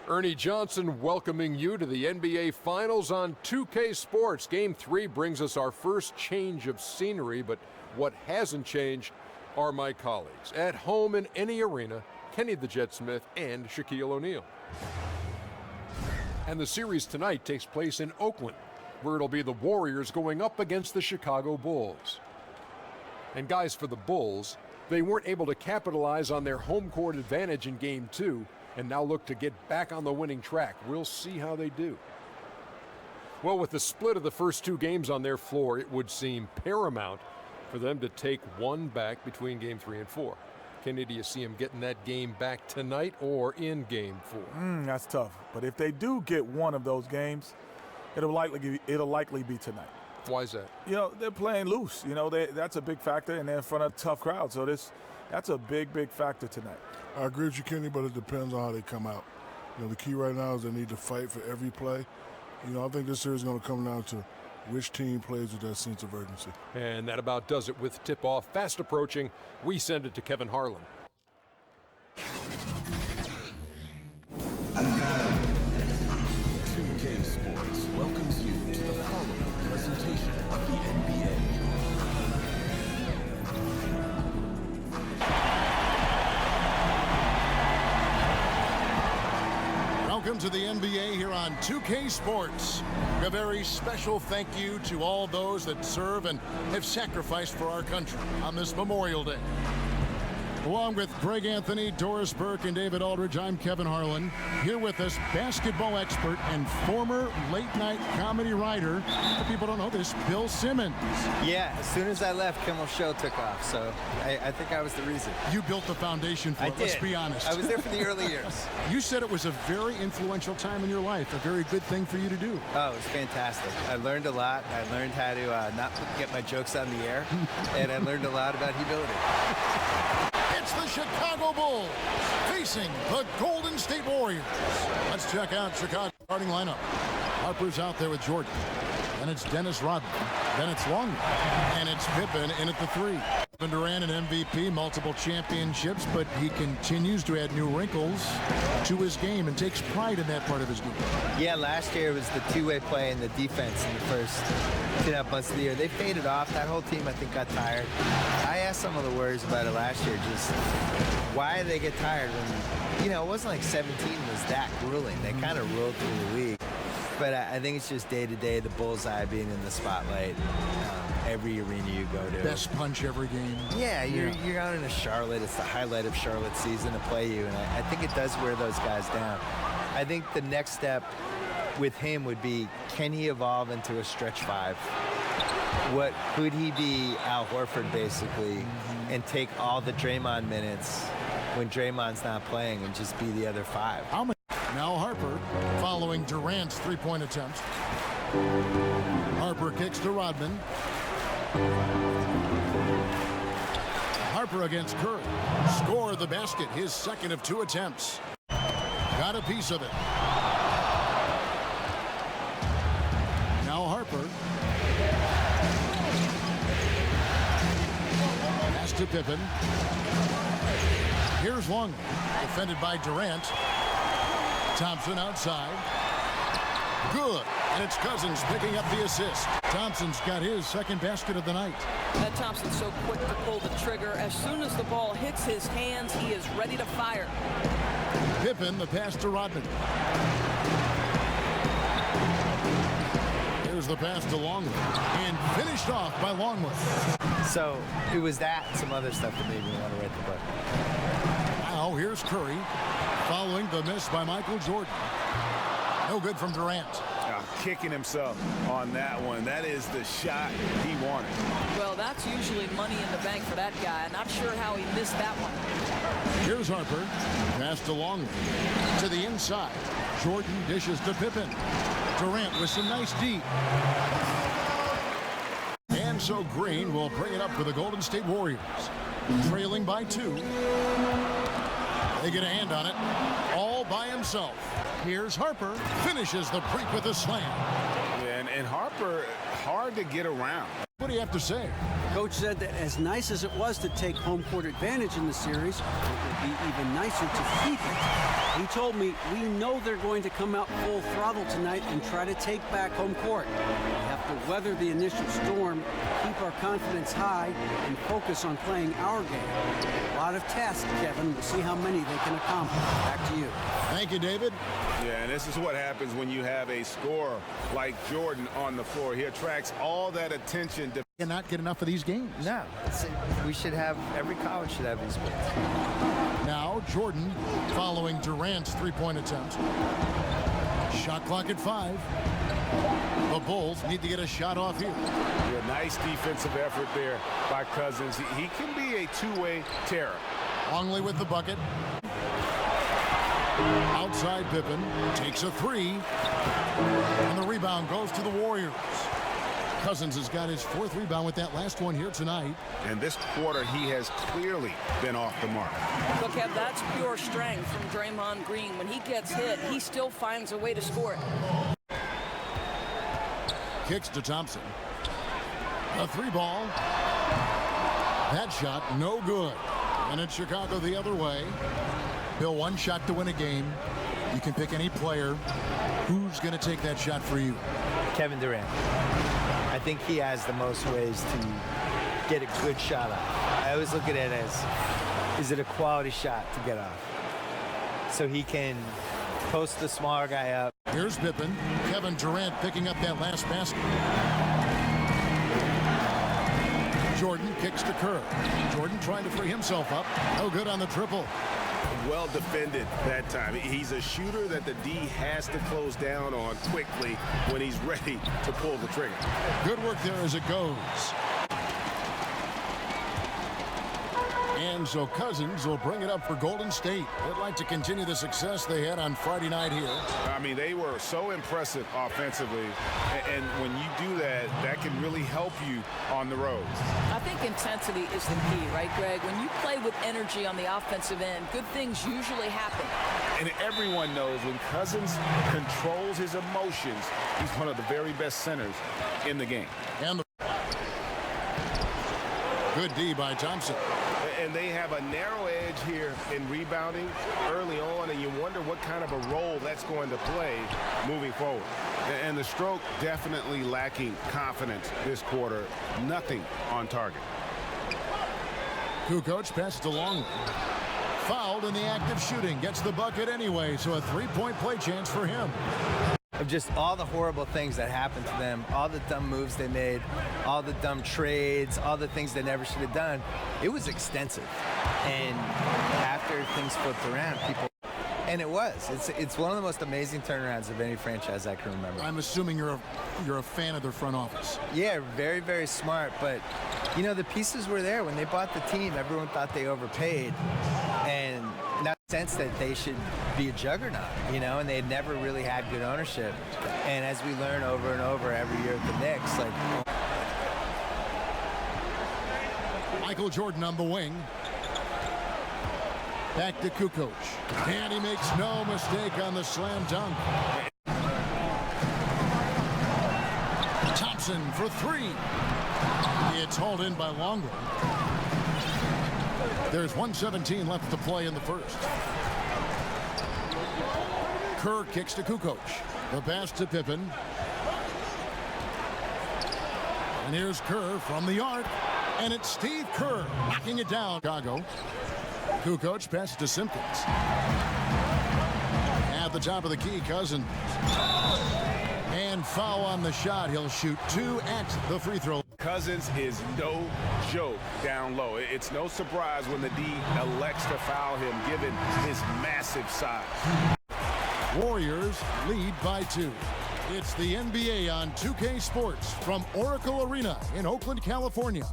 Ernie Johnson welcoming you to the NBA Finals on 2K Sports. Game 3 brings us our first change of scenery, but what hasn't changed are my colleagues. At home in any arena, Kenny the Jet Smith and Shaquille O'Neal. And the series tonight takes place in Oakland, where it'll be the Warriors going up against the Chicago Bulls. And guys, for the Bulls, they weren't able to capitalize on their home court advantage in Game 2, and now look to get back on the winning track. We'll see how they do. Well, with the split of the first 2 games on their floor, it would seem paramount for them to take one back between Game 3 and 4. Kenny, do you see them getting that game back tonight or in Game 4? That's tough. But if they do get one of those games, it'll likely be tonight. Why is that? You know, they're playing loose. You know, that's a big factor, and they're in front of a tough crowd. So that's a big factor tonight. I agree with you, Kenny, but it depends on how they come out. You know, the key right now is they need to fight for every play. You know, I think this series is going to come down to which team plays with that sense of urgency. And that about does it with tip-off fast approaching. We send it to Kevin Harlan. 2K Sports welcomes you to the following presentation of the NBA. Welcome to the NBA here on 2K Sports. A very special thank you to all those that serve and have sacrificed for our country on this Memorial Day. Along with Greg Anthony, Doris Burke, and David Aldridge, I'm Kevin Harlan. Here with us, basketball expert and former late-night comedy writer. For people don't know this, Bill Simmons. Yeah, as soon as I left, Kimmel's show took off, so I think I was the reason. You built the foundation for it, let's be honest. I was there for the early years. You said it was a very influential time in your life, a very good thing for you to do. Oh, it was fantastic. I learned a lot. I learned how to not get my jokes on the air, and I learned a lot about humility. It's the Chicago Bulls facing the Golden State Warriors. Let's check out Chicago's starting lineup. Harper's out there with Jordan. Then it's Dennis Rodman. Then it's Longley. And it's Pippen in at the 3. Durant, an MVP, multiple championships, but he continues to add new wrinkles to his game and takes pride in that part of his game. Yeah, last year was the two-way play and the defense in the first 2.5 months of the year. They faded off. That whole team, I think, got tired. I asked some of the Warriors about it last year, just why did they get tired when, you know, it wasn't like 17 was that grueling. They kind of rolled through the league. But I think it's just day-to-day, the bullseye being in the spotlight. Every arena you go to. Best punch every game. Yeah, you're out in Charlotte. It's the highlight of Charlotte's season to play you, and I think it does wear those guys down. I think the next step with him would be, can he evolve into a stretch 5? Could he be Al Horford, basically, and take all the Draymond minutes when Draymond's not playing and just be the other 5? Now Harper following Durant's three-point attempt. Harper kicks to Rodman. Harper against Curry. Score the basket, his second of 2 attempts. Got a piece of it. Now Harper. Pass to Pippen. Here's Longley, defended by Durant. Thompson outside. Good. And it's Cousins picking up the assist. Thompson's got his second basket of the night. That Thompson's so quick to pull the trigger. As soon as the ball hits his hands, he is ready to fire. Pippen, the pass to Rodman. Here's the pass to Longley. And finished off by Longley. So it was that and some other stuff that made me want to write the book. Now here's Curry following the miss by Michael Jordan. No good from Durant. Kicking himself on that one. That is the shot he wanted. Well, that's usually money in the bank for that guy. I'm not sure how he missed that one. Here's Harper. Pass to Longley. To the inside. Jordan dishes to Pippen. Durant with some nice D. And so Green will bring it up for the Golden State Warriors. Trailing by 2. They get a hand on it. All by himself. Here's Harper. Finishes the break with a slam. And Harper, hard to get around. What do you have to say? Coach said that as nice as it was to take home court advantage in the series, it would be even nicer to keep it. He told me, we know they're going to come out full throttle tonight and try to take back home court. We have to weather the initial storm, keep our confidence high, and focus on playing our game. A lot of tasks, Kevin. We'll see how many they can accomplish. Back to you. Thank you, David. Yeah, and this is what happens when you have a scorer like Jordan on the floor. He attracts all that attention. Cannot get enough of these games. No, we should have, every college should have these wins. Now Jordan following Durant's three-point attempt. Shot clock at 5. The Bulls need to get a shot off here. Yeah, nice defensive effort there by Cousins. He can be a two-way terror. Longley with the bucket. Outside Pippen takes a 3. And the rebound goes to the Warriors. Cousins has got his 4th rebound with that last one here tonight. And this quarter, he has clearly been off the mark. Look, Kev, that's pure strength from Draymond Green. When he gets hit, he still finds a way to score it. Kicks to Thompson. A 3-ball. That shot, no good. And it's Chicago the other way. Bill, one shot to win a game. You can pick any player. Who's going to take that shot for you? Kevin Durant. I think he has the most ways to get a good shot off. I always look at it as, is it a quality shot to get off? So he can post the smaller guy up. Here's Pippen. Kevin Durant picking up that last basket. Jordan kicks to Kerr. Jordan trying to free himself up. No good on the triple. Well defended that time. He's a shooter that the D has to close down on quickly when he's ready to pull the trigger. Good work there as it goes. And so Cousins will bring it up for Golden State. They'd like to continue the success they had on Friday night here. I mean, they were so impressive offensively. And when you do that, that can really help you on the road. I think intensity is the key, right, Greg? When you play with energy on the offensive end, good things usually happen. And everyone knows when Cousins controls his emotions, he's one of the very best centers in the game. And good D by Thompson. And they have a narrow edge here in rebounding early on, and you wonder what kind of a role that's going to play moving forward. And the stroke definitely lacking confidence this quarter. Nothing on target. Kukoc passes to Longley. Fouled in the act of shooting. Gets the bucket anyway, so a 3-point play chance for him. Of just all the horrible things that happened to them, all the dumb moves they made, all the dumb trades, all the things they never should have done. It was extensive. And after things flipped around, people... And it was. It's one of the most amazing turnarounds of any franchise I can remember. I'm assuming you're a fan of their front office. Yeah, very, very smart. But, you know, the pieces were there. When they bought the team, everyone thought they overpaid. And not in the sense that they should be a juggernaut, you know, and they had never really had good ownership. And as we learn over and over every year at the Knicks, like... Michael Jordan on the wing. Back to Kukoc. And he makes no mistake on the slam dunk. Thompson for 3. It's hauled in by Longley. There's 1:17 left to play in the first. Kerr kicks to Kukoc. The pass to Pippen. And here's Kerr from the arc. And it's Steve Kerr knocking it down. Chicago. Kukoc passes to Simpkins. At the top of the key, Cousins. And foul on the shot. He'll shoot 2 at the free throw. Cousins is no joke down low. It's no surprise when the D elects to foul him, given his massive size. Warriors lead by 2. It's the NBA on 2K Sports from Oracle Arena in Oakland, California.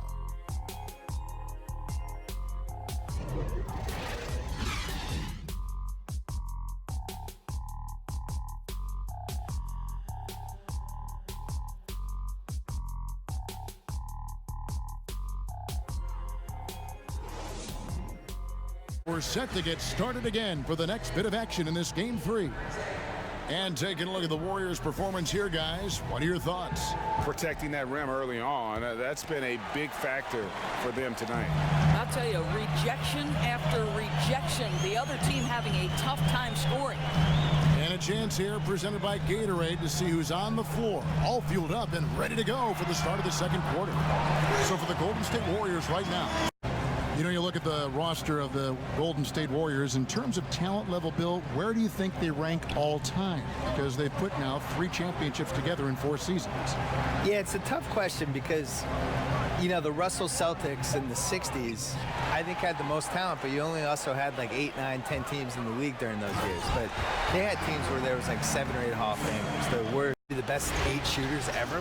We're set to get started again for the next bit of action in this game 3. And taking a look at the Warriors' performance here, guys. What are your thoughts? Protecting that rim early on, that's been a big factor for them tonight. I'll tell you, rejection after rejection. The other team having a tough time scoring. And a chance here presented by Gatorade to see who's on the floor, all fueled up and ready to go for the start of the second quarter. So for the Golden State Warriors right now, you know, you look at the roster of the Golden State Warriors in terms of talent level, Bill, where do you think they rank all time? Because they've put now 3 championships together in 4 seasons. Yeah, it's a tough question because, you know, the Russell Celtics in the 60s, I think had the most talent, but you only also had like 8, 9, 10 teams in the league during those years. But they had teams where there was like 7 or 8 Hall of Famers. There were the best 8 shooters ever,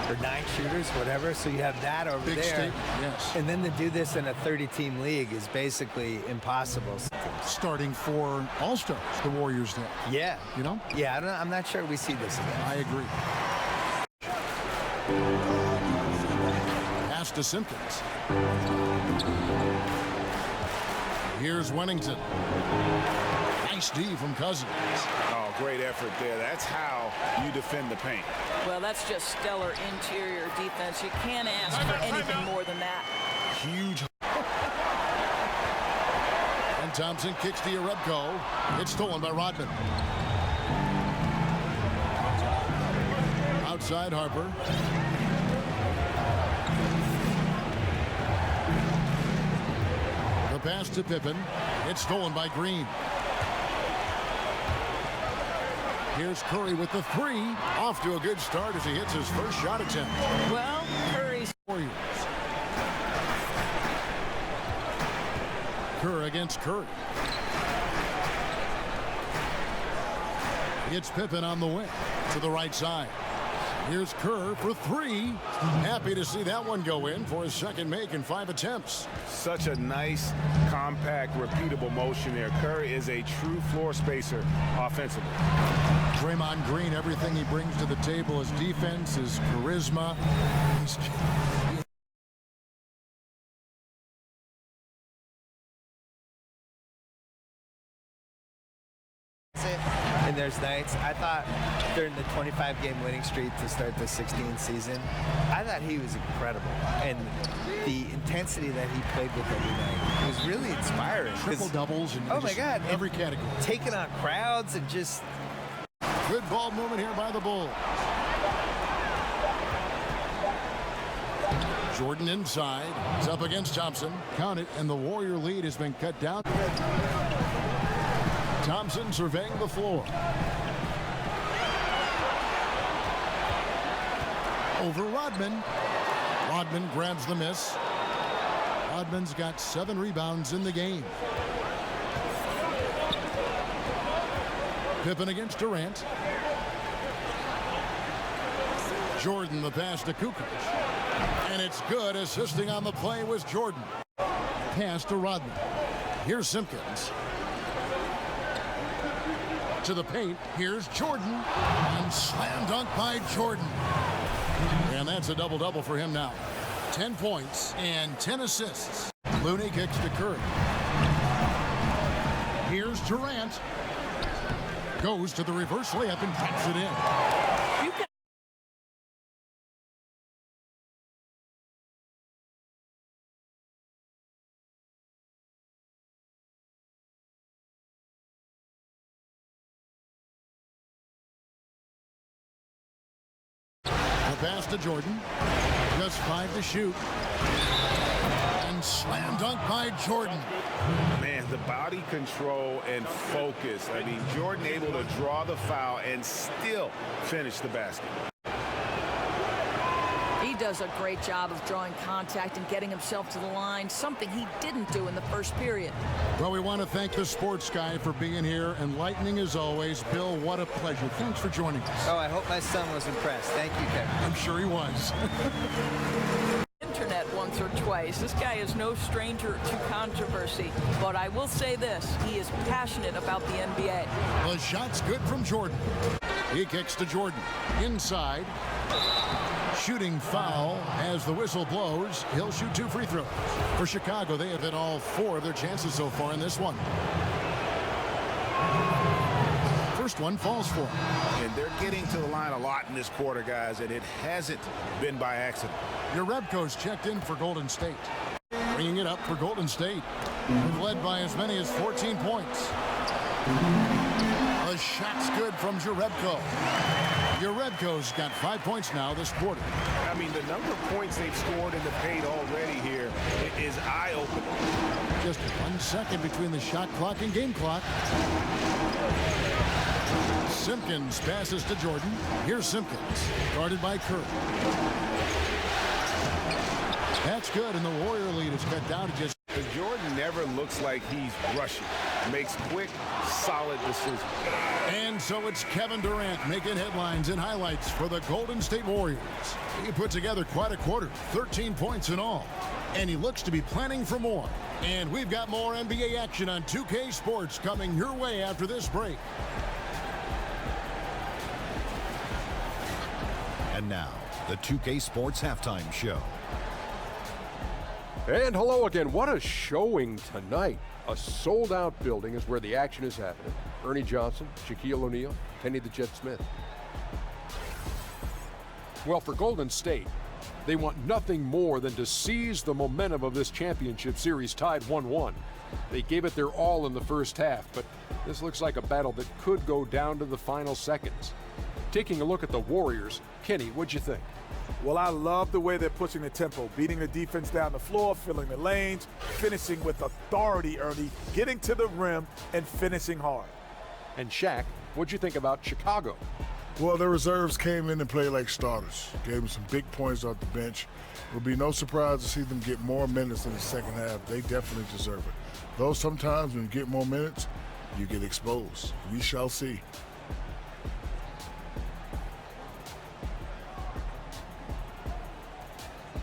or 9 shooters, whatever. So you have that over Big there. statement, yes. And then to do this in a 30-team league is basically impossible. Starting 4 All-Stars, the Warriors did. Yeah. You know? Yeah, I'm not sure we see this again. I agree. Pass to Simpkins. Here's Wennington. Nice D from Cousins. Oh, great effort there. That's how you defend the paint. Well, that's just stellar interior defense. You can't ask for anything more than that. Huge. And Thompson kicks to Yarebko. It's stolen by Rodman. Outside Harper. The pass to Pippen. It's stolen by Green. Here's Curry with the 3. Off to a good start as he hits his first shot attempt. Well, Curry's Warriors. Kerr against Curry. It's Pippen on the wing to the right side. Here's Kerr for 3. Happy to see that one go in for his second make in 5 attempts. Such a nice, compact, repeatable motion there. Curry is a true floor spacer offensively. Draymond Green, everything he brings to the table, his defense, his charisma. And there's nights. I thought during the 25-game winning streak to start the 16th season, I thought he was incredible. And the intensity that he played with every night was really inspiring. Triple doubles in oh my God, every category. Taking on crowds and just... Good ball movement here by the Bulls. Jordan inside. He's up against Thompson. Count it, and the Warrior lead has been cut down. Thompson surveying the floor. Over Rodman. Rodman grabs the miss. Rodman's got 7 rebounds in the game. Pippen against Durant. Jordan the pass to Kukoc. And it's good. Assisting on the play was Jordan. Pass to Rodman. Here's Simpkins. To the paint. Here's Jordan. And slam dunk by Jordan. And that's a double-double for him now. 10 points and 10 assists. Looney kicks to Curry. Here's Durant. Goes to the reverse layup and drops it in. The pass to Jordan. Just 5 to shoot. And slam dunk by Jordan. Man, the body control and focus. I mean, Jordan able to draw the foul and still finish the basket. He does a great job of drawing contact and getting himself to the line, something he didn't do in the first period. Well, we want to thank the sports guy for being here. Enlightening as always. Bill, what a pleasure. Thanks for joining us. Oh, I hope my son was impressed. Thank you, Kevin. I'm sure he was. Internet once or twice. This guy is no stranger to controversy, but I will say this, he is passionate about the NBA. The shot's good from Jordan. He kicks to Jordan. Inside. Shooting foul as the whistle blows. He'll shoot 2 free throws. For Chicago, they have hit all 4 of their chances so far in this one. First one falls for him. And they're getting to the line a lot in this quarter, guys, and it hasn't been by accident. Yarebko's checked in for Golden State. Bringing it up for Golden State. They've led by as many as 14 points. The shot's good from Jerebko. Jerebko's got 5 points now this quarter. I mean, the number of points they've scored in the paint already here is eye-opening. Just 1 second between the shot clock and game clock. Simpkins passes to Jordan. Here's Simpkins, guarded by Curry. That's good, and the Warrior lead is cut down to just... Jordan never looks like he's rushing. Makes quick, solid decisions. And so it's Kevin Durant making headlines and highlights for the Golden State Warriors. He put together quite a quarter, 13 points in all. And he looks to be planning for more. And we've got more NBA action on 2K Sports coming your way after this break. And now, the 2K Sports Halftime Show. And hello again. What a showing tonight. A sold-out building is where the action is happening. Ernie Johnson, Shaquille O'Neal, Kenny the Jet Smith. Well, for Golden State, they want nothing more than to seize the momentum of this championship series tied 1-1. They gave it their all in the first half, but this looks like a battle that could go down to the final seconds. Taking a look at the Warriors, Kenny, what'd you think? Well, I love the way they're pushing the tempo, beating the defense down the floor, filling the lanes, finishing with authority, Ernie, getting to the rim and finishing hard. And Shaq, what'd you think about Chicago? Well, the reserves came in and played like starters. Gave them some big points off the bench. It will be no surprise to see them get more minutes in the second half. They definitely deserve it. Though sometimes when you get more minutes, you get exposed. We shall see.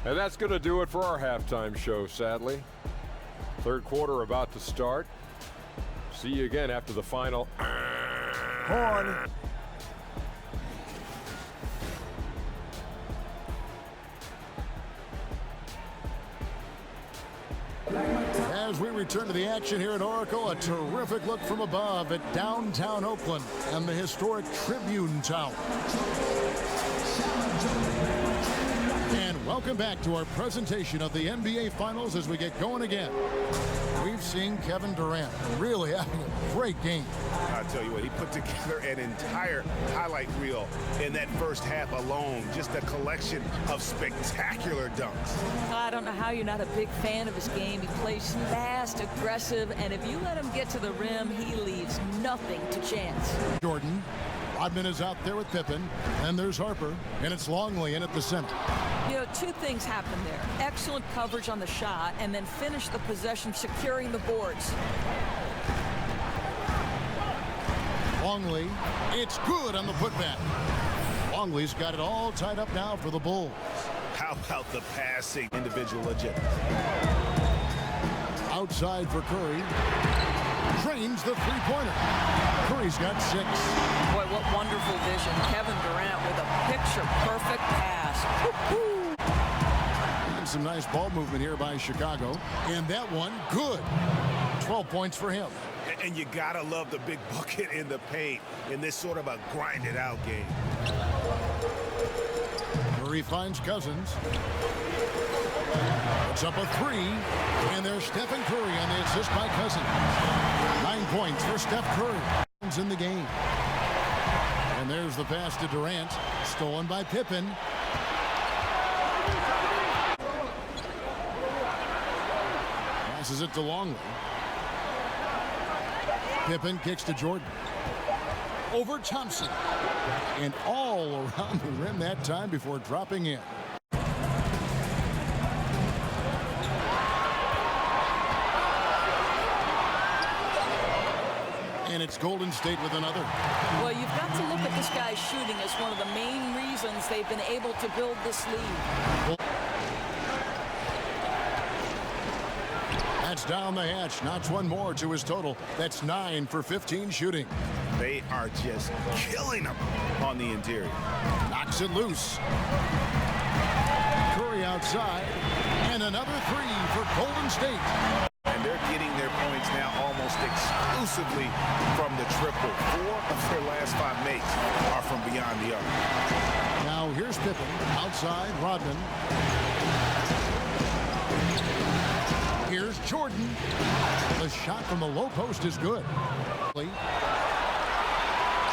And that's going to do it for our halftime show, sadly. Third quarter about to start. See you again after the final. Horn. As we return to the action here at Oracle, a terrific look from above at downtown Oakland and the historic Tribune Tower. And welcome back to our presentation of the NBA Finals as we get going again. We've seen Kevin Durant really having a great game. I'll tell you what, he put together an entire highlight reel in that first half alone. Just a collection of spectacular dunks. I don't know how you're not a big fan of his game. He plays fast, aggressive, and if you let him get to the rim, he leaves nothing to chance. Jordan. Rodman is out there with Pippen, and there's Harper, and it's Longley in at the center. You know, two things happen there. Excellent coverage on the shot, and then finish the possession securing the boards. Longley, it's good on the putback. Longley's got it all tied up now for the Bulls. How about the passing individual agenda? Outside for Curry. Drains the three-pointer. Curry's got 6. Boy, what wonderful vision. Kevin Durant with a picture-perfect pass. Woo-hoo. And some nice ball movement here by Chicago. And that one, good. 12 points for him. And you gotta love the big bucket in the paint in this sort of a grinded-out game. Curry finds Cousins. It's up a 3, and there's Stephen Curry on the assist by Cousins. 9 points for Steph Curry in the game. And there's the pass to Durant, stolen by Pippen. Passes it to Longley. Pippen kicks to Jordan. Over Thompson. And all around the rim that time before dropping in. And it's Golden State with another. Well, you've got to look at this guy's shooting as one of the main reasons they've been able to build this lead. That's down the hatch. Knocks one more to his total. That's 9 for 15 shooting. They are just killing them on the interior. Knocks it loose. Curry outside. And another 3 for Golden State. And they're getting their points now almost exclusively from the triple. 4 of their last 5 makes are from beyond the arc. Now here's Pippen. Outside, Rodman. Jordan. The shot from the low post is good.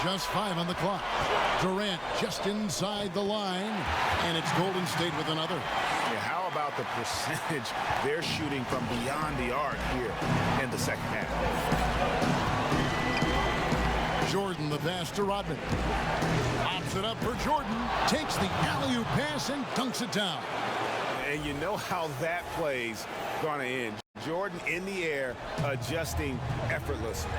Just 5 on the clock. Durant just inside the line, and it's Golden State with another. Yeah, how about the percentage they're shooting from beyond the arc here in the second half? Jordan, the pass to Rodman. Pops it up for Jordan. Takes the alley-oop pass and dunks it down. And you know how that play's going to end. Jordan in the air, adjusting effortlessly.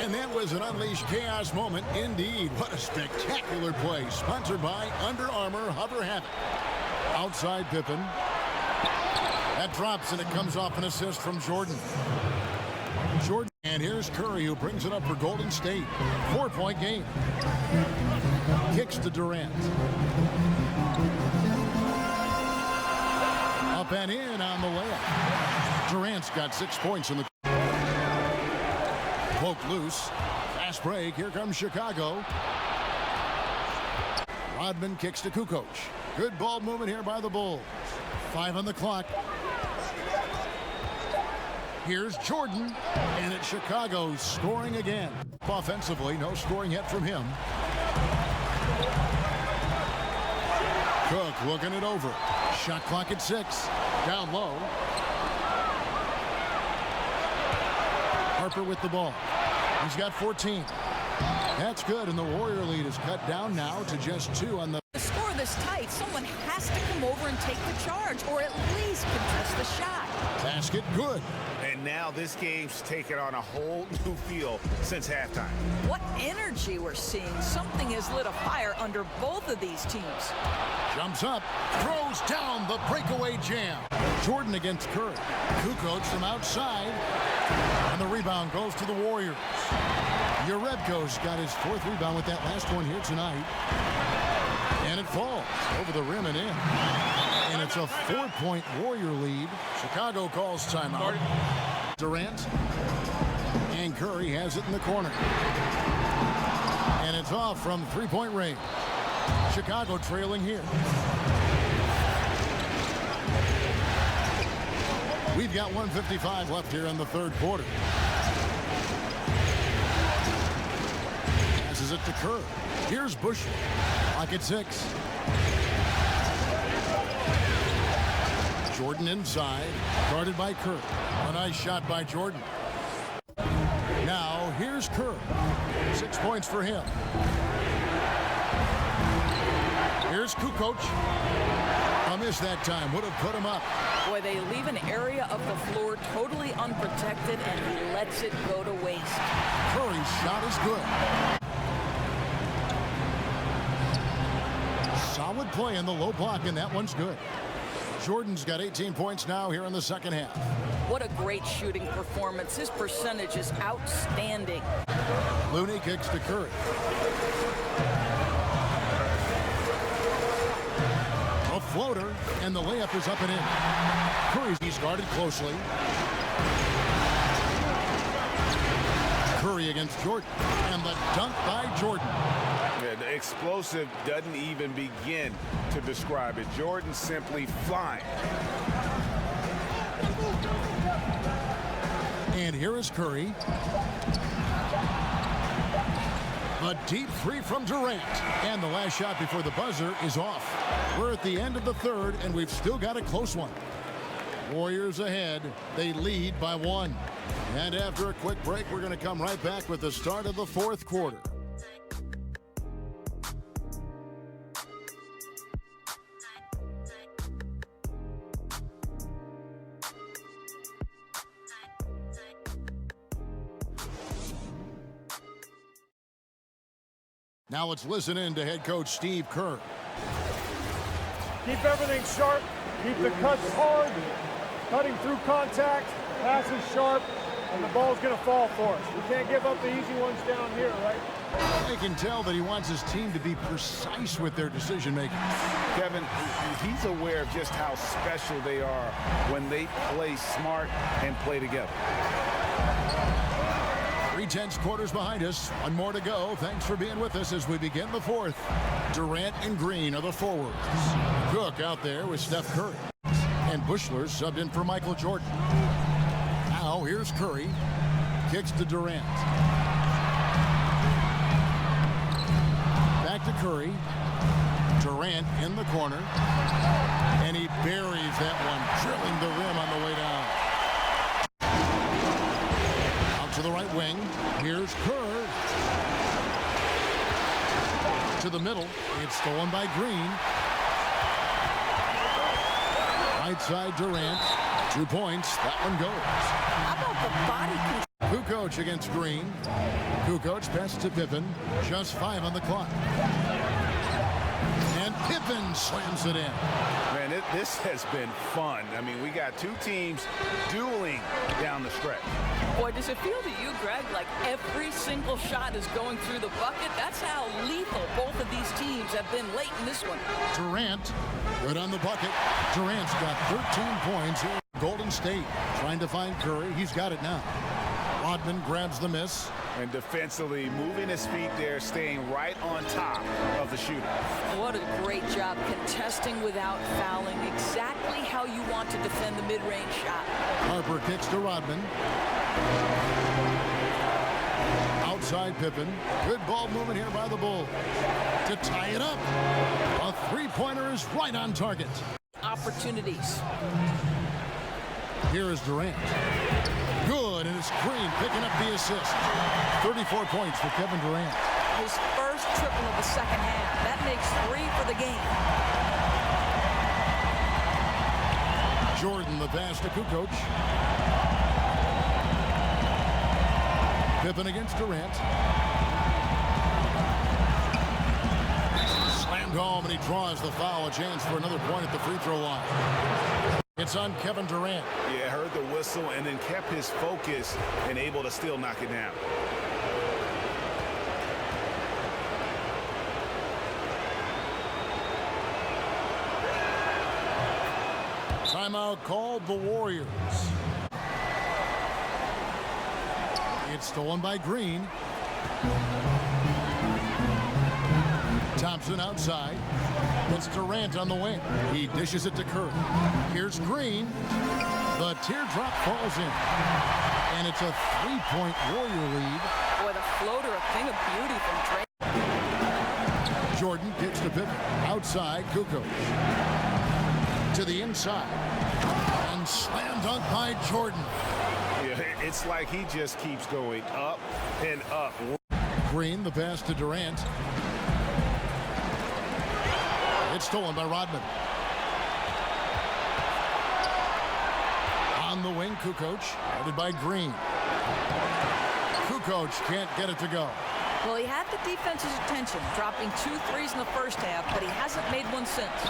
And that was an unleashed chaos moment indeed. What a spectacular play. Sponsored by Under Armour Hover Havoc. Outside Pippen. That drops and it comes off an assist from Jordan. Jordan, and here's Curry who brings it up for Golden State. 4-point game. Kicks to Durant. Up and in on the layup. Durant's got 6 points in the poke loose. Fast break. Here comes Chicago. Rodman kicks to Kukoc. Good ball movement here by the Bulls. 5 on the clock. Here's Jordan, and it's Chicago scoring again. Offensively, no scoring yet from him. Cook looking it over. Shot clock at 6. Down low. Harper with the ball. He's got 14. That's good, and the Warrior lead is cut down now to just 2 on the... To score this tight, someone has to come over and take the charge, or at least contest the shot. Basket good. And now this game's taken on a whole new feel since halftime. What energy we're seeing. Something has lit a fire under both of these teams. Jumps up, throws down the breakaway jam. Jordan against Curry. Kukoc from outside. And the rebound goes to the Warriors. Jerebko's got his 4th rebound with that last one here tonight. And it falls over the rim and in. And it's a 4-point Warrior lead. Chicago calls timeout. Durant and Curry has it in the corner. And it's off from 3-point range. Chicago trailing here. We've got 1:55 left here in the 3rd quarter. Passes it to Curry. Here's Bush. Clock at 6. Jordan inside, guarded by Curry. A nice shot by Jordan. Now here's Curry. 6 points for him. Here's Kukoc. A miss that time. Would have put him up. Boy, they leave an area of the floor totally unprotected, and he lets it go to waste. Curry's shot is good. Solid play in the low block, and that one's good. Jordan's got 18 points now here in the second half. What a great shooting performance. His percentage is outstanding. Looney kicks to Curry. A floater, and the layup is up and in. Curry's guarded closely. Curry against Jordan, and the dunk by Jordan. Yeah, the explosive doesn't even begin to describe it. Jordan simply flying. And here is Curry. A deep 3 from Durant. And the last shot before the buzzer is off. We're at the end of the 3rd, and we've still got a close one. Warriors ahead. They lead by 1. And after a quick break, we're going to come right back with the start of the 4th quarter. Now let's listen in to head coach Steve Kerr. Keep everything sharp. Keep the cuts hard. Cutting through contact. Passes sharp. And the ball's going to fall for us. We can't give up the easy ones down here, right? I can tell that he wants his team to be precise with their decision-making. Kevin, he's aware of just how special they are when they play smart and play together. 3/10 quarters behind us. One more to go. Thanks for being with us as we begin the 4th. Durant and Green are the forwards. Cook out there with Steph Curry. And Bushler subbed in for Michael Jordan. Now here's Curry. Kicks to Durant. Back to Curry. Durant in the corner. And he buries that one, drilling the rim on the way down. Out to the right wing. Here's Kerr. To the middle. It's stolen by Green. Right side Durant. 2 points. That one goes. How about the body control? Kukoc against Green. Kukoc passes to Pippen. Just 5 on the clock. And Pippen slams it in. Man, this has been fun. I mean, we got two teams dueling down the stretch. Boy, does it feel to you, Greg, like every single shot is going through the bucket? That's how lethal both of these teams have been late in this one. Durant, good on the bucket. Durant's got 13 points here. Golden State trying to find Curry. He's got it now. Rodman grabs the miss. And defensively moving his feet there, staying right on top of the shooter. What a great job contesting without fouling. Exactly how you want to defend the mid-range shot. Harper kicks to Rodman. Outside Pippen. Good ball movement here by the Bulls. To tie it up. A three-pointer is right on target. Opportunities. Here is Durant. Good, and it's Green picking up the assist. 34 points for Kevin Durant. His first triple of the second half. That makes 3 for the game. Jordan, the pass to Kukoc. Pippen against Durant. Slammed home, and he draws the foul. A chance for another point at the free throw line. It's on Kevin Durant. Yeah, heard the whistle and then kept his focus and able to still knock it down. Timeout called the Warriors. It's stolen by Green. Thompson outside. It's Durant on the wing. He dishes it to Curry. Here's Green. The teardrop falls in. And it's a 3-point Warrior lead. Boy, the floater, a thing of beauty from Trey. Jordan kicks to Pippen. Outside, Kukoc. To the inside. And slam dunk by Jordan. Yeah, it's like he just keeps going up and up. Green, the pass to Durant. It's stolen by Rodman. On the wing, Kukoc, headed by Green. Kukoc can't get it to go. Well, he had the defense's attention, dropping 2 threes in the first half, but he hasn't made one since.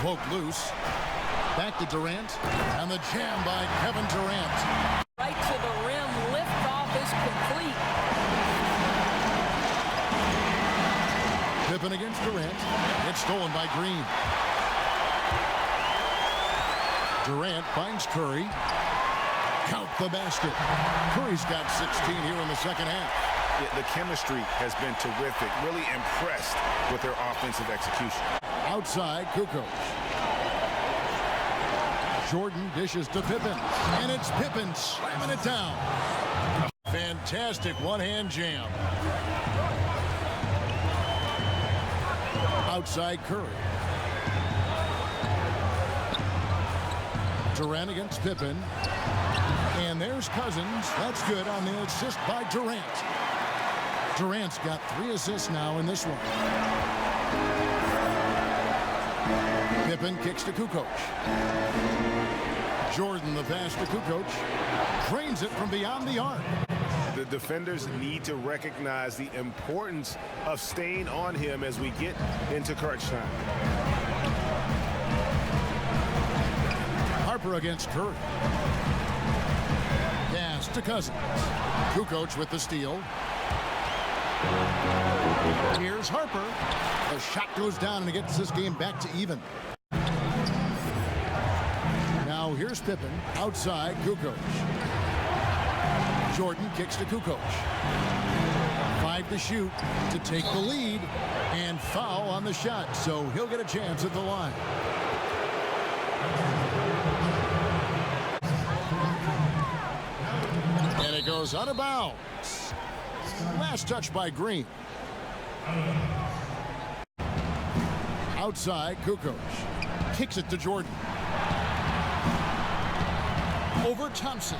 Poke loose. Back to Durant. And the jam by Kevin Durant. Right to the rim. Liftoff is complete. Pippen against Durant. It's stolen by Green. Durant finds Curry. Count the basket. Curry's got 16 here in the second half. Yeah, the chemistry has been terrific. Really impressed with their offensive execution. Outside, Kukoc. Jordan dishes to Pippen. And it's Pippen slamming it down. A fantastic one-hand jam. Outside Curry. Durant against Pippen. And there's Cousins. That's good on the assist by Durant. Durant's got 3 assists now in this one. Pippen kicks to Kukoc. Jordan, the pass to Kukoc. Drains it from beyond the arc. The defenders need to recognize the importance of staying on him as we get into crunch time. Harper against Curry. Pass to Cousins. Kukoc with the steal. Here's Harper. The shot goes down and it gets this game back to even. Now here's Pippen. Outside, Kukoc. Jordan kicks to Kukoc. 5 to shoot to take the lead. And foul on the shot, so he'll get a chance at the line. goes out of bounds. Last touch by Green. Outside, Kukoc kicks it to Jordan. Over Thompson.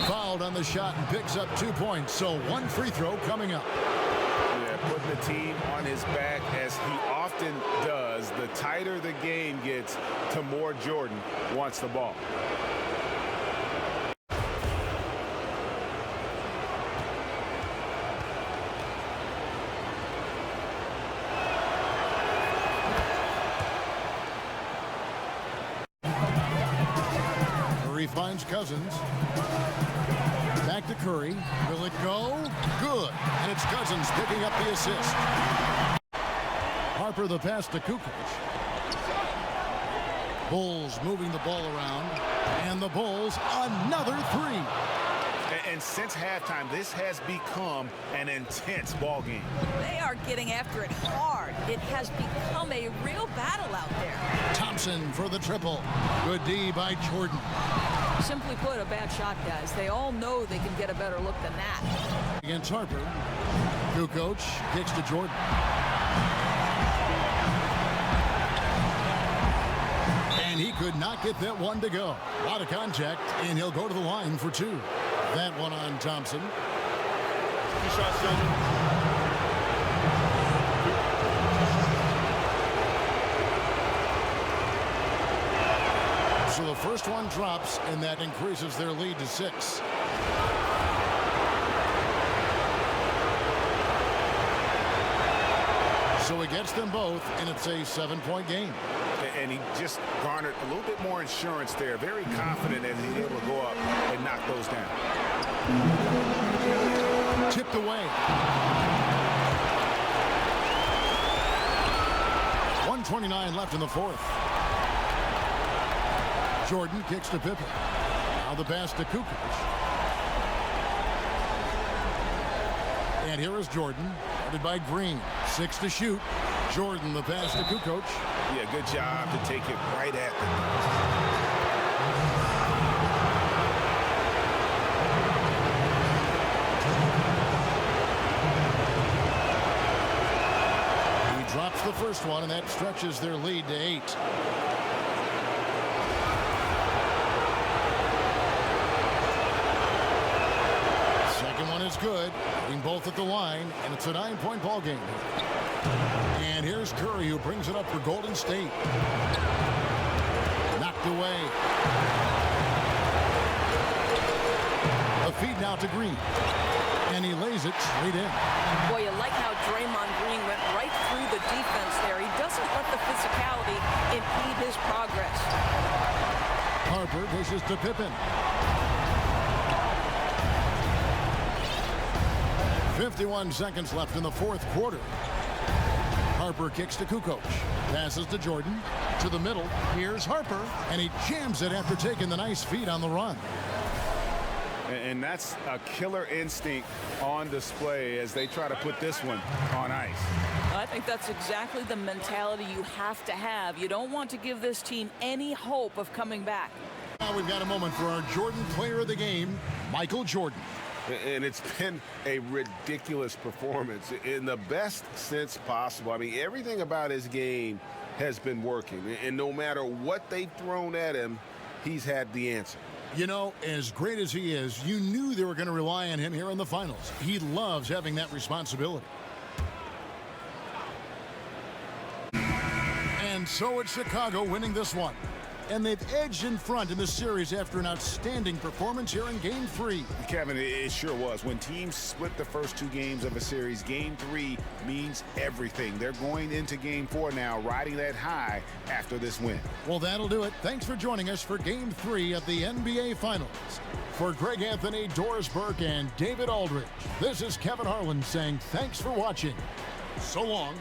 Fouled on the shot and picks up 2 points. So one free throw coming up. Yeah, putting the team on his back as he often does. The tighter the game gets, the more Jordan wants the ball. Finds Cousins. Back to Curry. Will it go? Good. And it's Cousins picking up the assist. Harper the pass to Kukoc. Bulls moving the ball around. And the Bulls another three. And since halftime, this has become an intense ball game. They are getting after it hard. It has become a real battle out there. Thompson for the triple. Good D by Jordan. Simply put, a bad shot, guys. They all know they can get a better look than that. Against Harper. Kukoc kicks to Jordan. And he could not get that one to go. A lot of contact, and he'll go to the line for two. That one on Thompson. Good shot, Sheldon. So the first one drops, and that increases their lead to 6. So he gets them both, and it's a 7-point game. And he just garnered a little bit more insurance there. Very confident as he's able to go up and knock those down. Tipped away. 1:29 left in the fourth. Jordan kicks to Pippen. Now the pass to Kukoc. And here is Jordan, guarded by Green. 6 to shoot. Jordan the pass to Kukoc. Yeah, good job to take it right at the He drops the first one, and that stretches their lead to 8. Second one is good. Hitting both at the line, and it's a 9-point ball game. And here's Curry, who brings it up for Golden State. Knocked away. A feed now to Green. And he lays it straight in. Boy, you like how Draymond Green went right through the defense there. He doesn't let the physicality impede his progress. Harper dishes to Pippen. 51 seconds left in the fourth quarter. Harper kicks to Kukoc. Passes to Jordan. To the middle. Here's Harper. And he jams it after taking the nice feed on the run. And that's a killer instinct on display as they try to put this one on ice. I think that's exactly the mentality you have to have. You don't want to give this team any hope of coming back. Now we've got a moment for our Jordan player of the game, Michael Jordan. And it's been a ridiculous performance in the best sense possible. I mean, everything about his game has been working. And no matter what they've thrown at him, he's had the answer. You know, as great as he is, you knew they were going to rely on him here in the finals. He loves having that responsibility. And so it's Chicago winning this one. And they've edged in front in the series after an outstanding performance here in Game 3. Kevin, it sure was. When teams split the first 2 games of a series, Game 3 means everything. They're going into Game 4 now, riding that high after this win. Well, that'll do it. Thanks for joining us for Game 3 of the NBA Finals. For Greg Anthony, Doris Burke, and David Aldridge, this is Kevin Harlan saying thanks for watching. So long.